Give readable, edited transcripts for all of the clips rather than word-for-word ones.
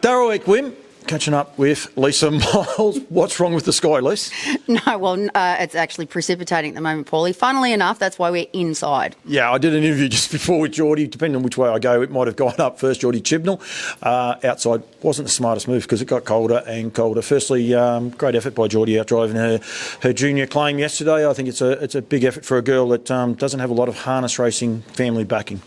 Daryl Ekwim, catching up with Lisa Miles. What's wrong with the sky, Lisa? No, well, it's actually precipitating at the moment, Paulie. Funnily enough, that's why we're inside. Yeah, I did an interview just before with Geordie. Depending on which way I go, it might have gone up first. Geordie Chibnall. Outside wasn't the smartest move because it got colder and colder. Firstly, great effort by Geordie out driving her junior claim yesterday. I think it's a big effort for a girl that doesn't have a lot of harness racing family backing.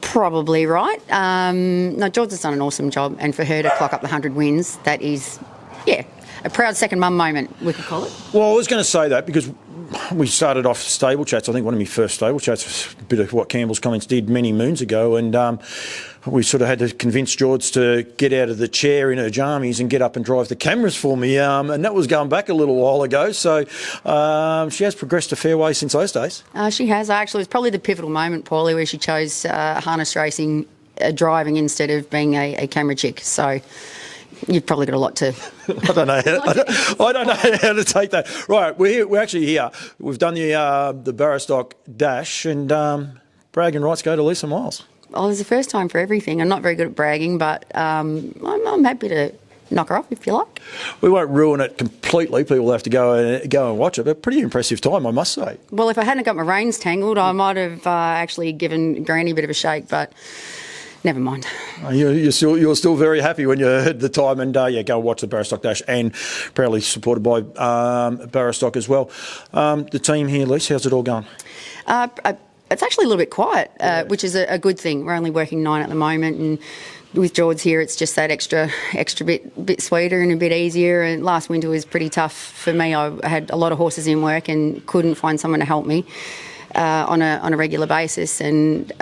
Probably right. No, George has done an awesome job, and for her to clock up the 100 wins, that is, a proud second mum moment, we could call it. Well, I was going to say that because we started off stable chats. I think one of my first stable chats was a bit of what Campbell's Comments did many moons ago, and we sort of had to convince George to get out of the chair in her jammies and get up and drive the cameras for me, and that was going back a little while ago. So she has progressed a fair way since those days. She has, actually. It was probably the pivotal moment, Paulie, where she chose harness racing driving instead of being a camera chick. So you've probably got a lot to... I don't know how to take that. Right, we're actually here. We've done the Barastoc Dash, and bragging rights go to Lisa Miles. Well, it's the first time for everything. I'm not very good at bragging, but I'm happy to knock her off if you like. We won't ruin it completely. People have to go and watch it, but pretty impressive time, I must say. Well, if I hadn't got my reins tangled, I might have actually given Granny a bit of a shake, but never mind. You're still very happy when you heard the time, and go and watch the Barastoc Dash, and proudly supported by Barastoc as well. The team here, Lisa, how's it all going? It's actually a little bit quiet, which is a good thing. We're only working 9 at the moment, and with George here, it's just that extra bit sweeter and a bit easier. And last winter was pretty tough for me. I had a lot of horses in work and couldn't find someone to help me on a regular basis, and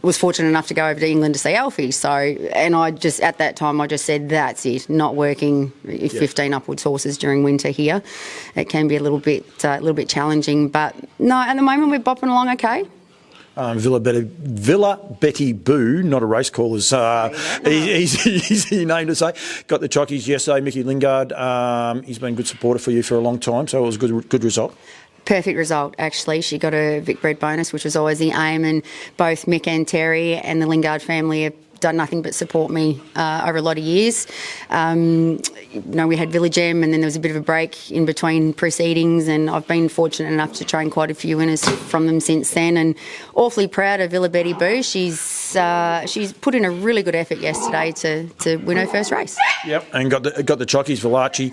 was fortunate enough to go over to England to see Alfie. So, and at that time, I just said, that's it, not working 15 upwards horses during winter here. It can be a little bit challenging, but no, at the moment we're bopping along okay. Villa Betty Boo, not a race caller's easy name to say. Got the chockies yesterday, Mickey Lingard. He's been a good supporter for you for a long time, so it was a good result. Perfect result, actually. She got a Vic Bred bonus, which was always the aim, and both Mick and Terry and the Lingard family have done nothing but support me over a lot of years. We had Village M, and then there was a bit of a break in between proceedings, and I've been fortunate enough to train quite a few winners from them since then, and awfully proud of Villa Betty Boo. She's put in a really good effort yesterday to win her first race. Yep, and got the chockies, Valachi,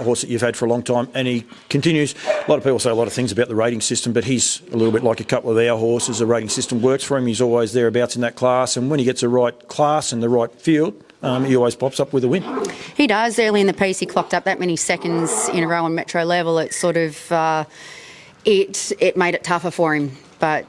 horse that you've had for a long time, and he continues. A lot of people say a lot of things about the rating system, but he's a little bit like a couple of our horses. The rating system works for him. He's always thereabouts in that class, and when he gets a right class and the right field, he always pops up with a win. He does. Early in the piece, he clocked up that many seconds in a row on metro level. It sort of it made it tougher for him. But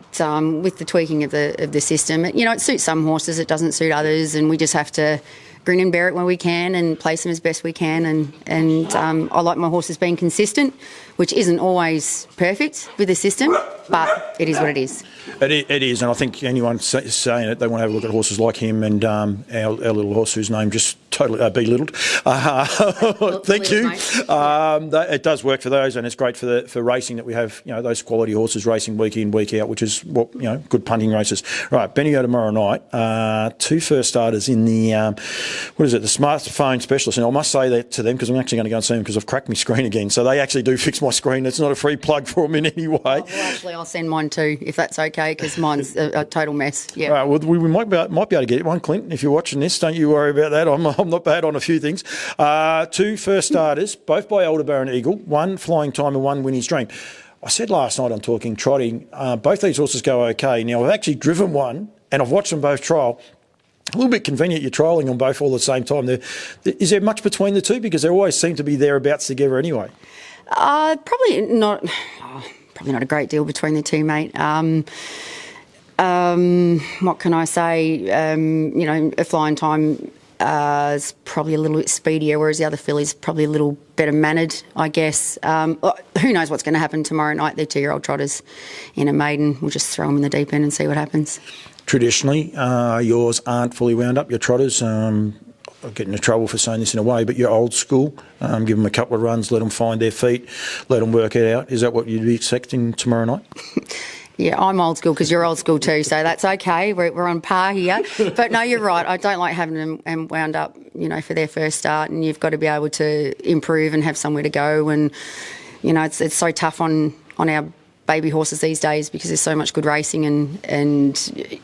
with the tweaking of the system, it suits some horses, it doesn't suit others, and we just have to grin and bear it when we can and place them as best we can. And I like my horses being consistent, which isn't always perfect with the system, but it is what it is. It is, and I think anyone saying it, they want to have a look at horses like him and our little horse whose name just totally belittled. Thank you. It does work for those, and it's great for racing that we have those quality horses racing week in, week out, which is what good punting races. Right, Bendigo tomorrow night. 2 first starters in the the smartphone specialist, and I must say that to them because I'm actually going to go and see them because I've cracked my screen again. So they actually do fix my screen. It's not a free plug for them in any way. Well, actually, I'll send mine too if that's okay, because mine's a total mess. Yeah. Right, well, we might be able to get one, Clint. If you're watching this, don't you worry about that. I'm not bad on a few things. 2 first starters, both by Aldebaran Eagle, 1 Flying Time and 1 Winnie's Dream. I said last night on Talking Trotting, both these horses go okay. Now, I've actually driven one, and I've watched them both trial. A little bit convenient you're trialling them both all at the same time. Is there much between the two? Because they always seem to be thereabouts together anyway. Probably not a great deal between the two, mate. What can I say? A Flying Time is probably a little bit speedier, whereas the other filly's probably a little better mannered, I guess. Who knows what's going to happen tomorrow night? They're 2-year-old trotters in a maiden. We'll just throw them in the deep end and see what happens. Traditionally, yours aren't fully wound up, your trotters. I'll get into trouble for saying this in a way, but you're old school. Give them a couple of runs, let them find their feet, let them work it out. Is that what you'd be expecting tomorrow night? Yeah, I'm old school because you're old school too, so that's okay. We're on par here. But no, you're right. I don't like having them wound up, for their first start, and you've got to be able to improve and have somewhere to go. And it's so tough on our baby horses these days because there's so much good racing and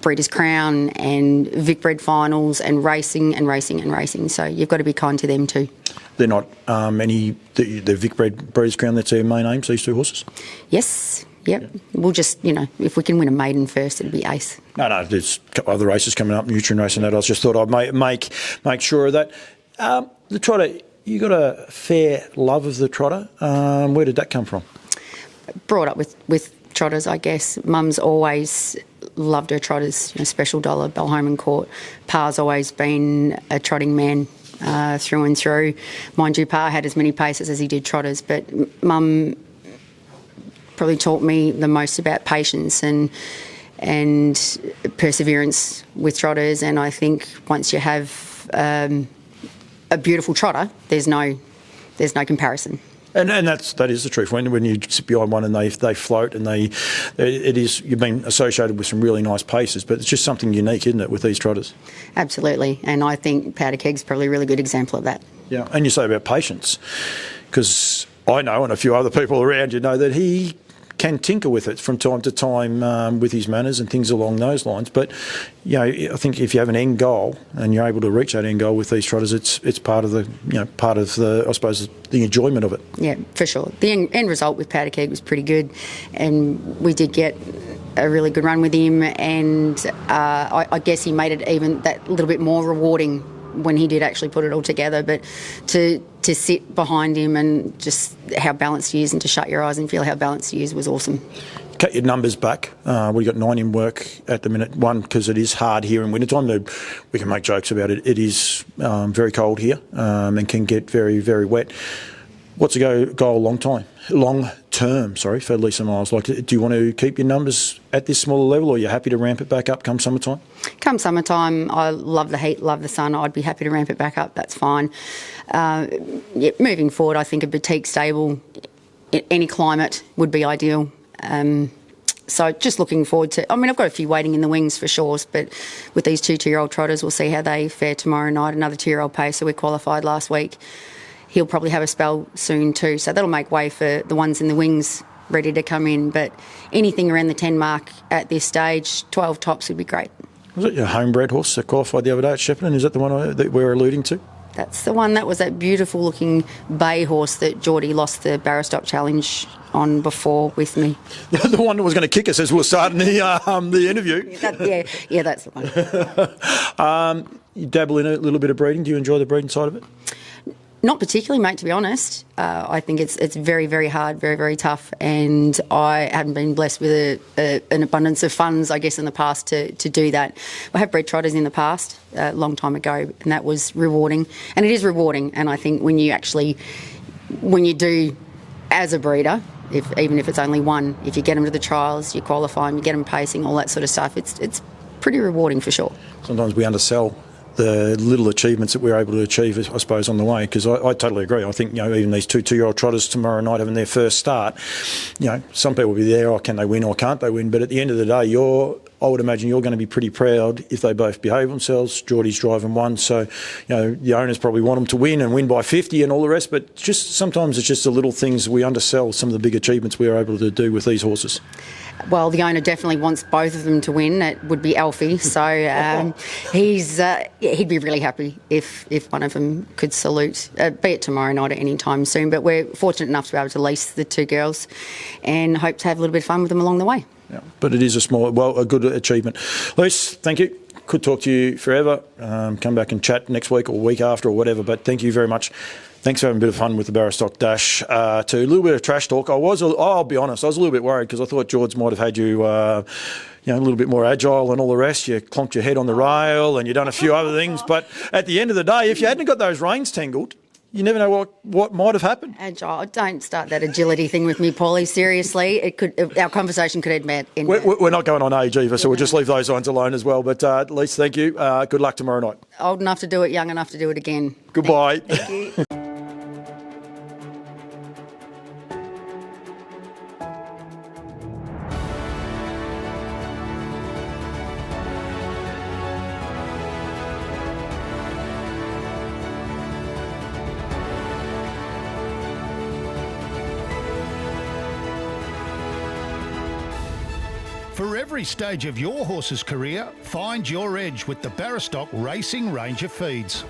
Breeders' Crown and Vic Bred finals and racing and racing and racing. So you've got to be kind to them too. They're not the Vic Breeders' Crown. That's their main aims. These two horses. Yes. Yep. Yeah. We'll just, if we can win a maiden first, it'll be ace. No, there's a couple other races coming up, Nutrien Race and that. I just thought I'd make sure of that. The trotter, you got a fair love of the trotter. Where did that come from? Brought up with trotters, I guess. Mum's always loved her trotters, Special Dollar, Belholman Court. Pa's always been a trotting man through and through. Mind you, Pa had as many paces as he did trotters, but Mum probably taught me the most about patience and perseverance with trotters. And I think once you have a beautiful trotter, there's no comparison. And that is the truth. When you sit behind one and they float and you've been associated with some really nice paces, but it's just something unique, isn't it, with these trotters? Absolutely, and I think Powder Keg's probably a really good example of that. Yeah, and you say about patience, because I know, and a few other people around know that he can tinker with it from time to time with his manners and things along those lines. But I think if you have an end goal and you're able to reach that end goal with these trotters, it's part of the I suppose the enjoyment of it. Yeah, for sure. The end result with Powder Keg was pretty good, and we did get a really good run with him. And I guess he made it even that little bit more rewarding when he did actually put it all together. But to sit behind him and just how balanced he is, and to shut your eyes and feel how balanced he is, was awesome. Cut your numbers back. We've got 9 in work at the minute. One, because it is hard here in wintertime. We can make jokes about it. It is very cold here and can get very, very wet. What's the goal long term, for Lisa Miles? Like, do you want to keep your numbers at this smaller level, or are you happy to ramp it back up come summertime? Come summertime, I love the heat, love the sun. I'd be happy to ramp it back up. That's fine. Moving forward, I think a boutique stable, any climate would be ideal. So just looking forward to... I've got a few waiting in the wings for sure, but with these 2-year-old trotters, we'll see how they fare tomorrow night. Another 2-year-old pacer, we qualified last week. He'll probably have a spell soon too, so that'll make way for the ones in the wings ready to come in. But anything around the 10 mark at this stage, 12 tops would be great. Was it your homebred horse that qualified the other day at Shepparton? Is that the one that we're alluding to? That's the one. That was that beautiful looking bay horse that Geordie lost the Barastoc Challenge on before with me. The one that was going to kick us as we were starting the interview. Yeah, that's the one. You dabble in a little bit of breeding. Do you enjoy the breeding side of it? Not particularly, mate, to be honest. I think it's very, very hard, very, very tough, and I haven't been blessed with an abundance of funds, I guess, in the past to do that. I have bred trotters in the past, a long time ago, and that was rewarding, and it is rewarding. And I think when you do as a breeder, even if it's only one, if you get them to the trials, you qualify them, you get them pacing, all that sort of stuff, it's pretty rewarding for sure. Sometimes we undersell the little achievements that we're able to achieve, I suppose, on the way, because I totally agree. I think, even these 2-year-old trotters tomorrow night having their first start, some people will be there, can they win or can't they win? But at the end of the day, I would imagine you're going to be pretty proud if they both behave themselves. Geordie's driving one, so the owners probably want them to win and win by 50 and all the rest, but sometimes it's just the little things we undersell, some of the big achievements we are able to do with these horses. Well, the owner definitely wants both of them to win. It would be Alfie, so he'd be really happy if one of them could salute, be it tomorrow night or any time soon. But we're fortunate enough to be able to lease the 2 girls and hope to have a little bit of fun with them along the way. Yeah, but it is a good achievement. Lise, thank you. Could talk to you forever. Come back and chat next week or week after or whatever, but thank you very much. Thanks for having a bit of fun with the Barastoc Dash. To a little bit of trash talk. I'll be honest, I was a little bit worried because I thought George might have had you, a little bit more agile and all the rest. You clonked your head on the rail and you've done a few other things. But at the end of the day, if you hadn't got those reins tangled, you never know what might have happened. Agile. Don't start that agility thing with me, Paulie. Seriously, our conversation could end. We're not going on age either, so we'll just leave those lines alone as well. But at least thank you. Good luck tomorrow night. Old enough to do it, young enough to do it again. Goodbye. Thank you. For every stage of your horse's career, find your edge with the Barastoc Racing range of feeds.